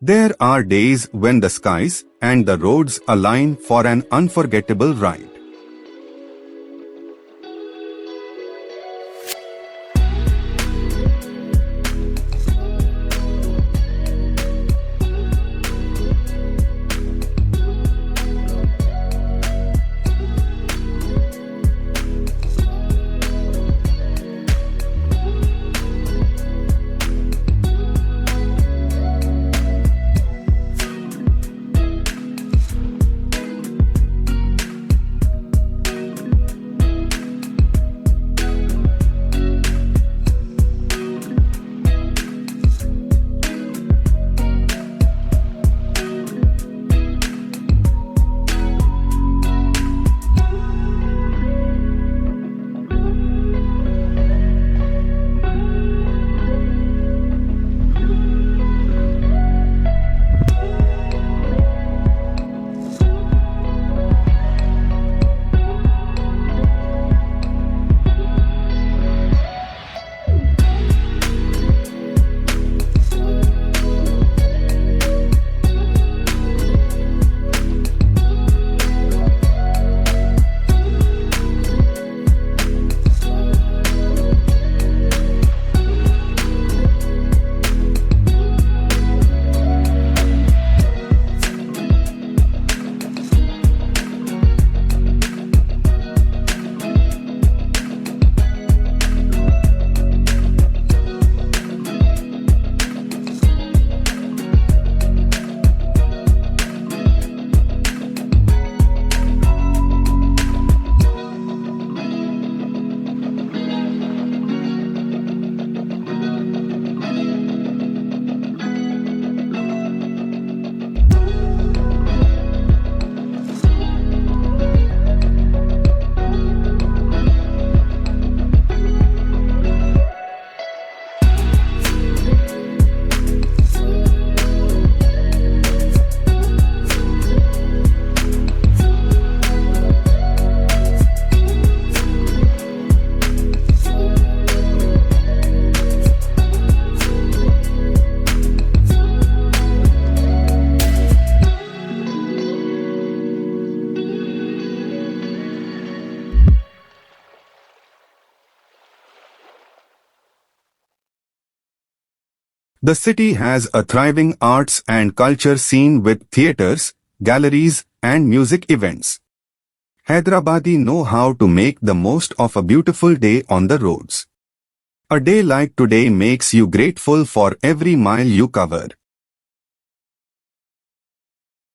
There are days when the skies and the roads align for an unforgettable ride. The city has a thriving arts and culture scene with theatres, galleries, and music events. Hyderabadi know how to make the most of a beautiful day on the roads. A day like today makes you grateful for every mile you cover.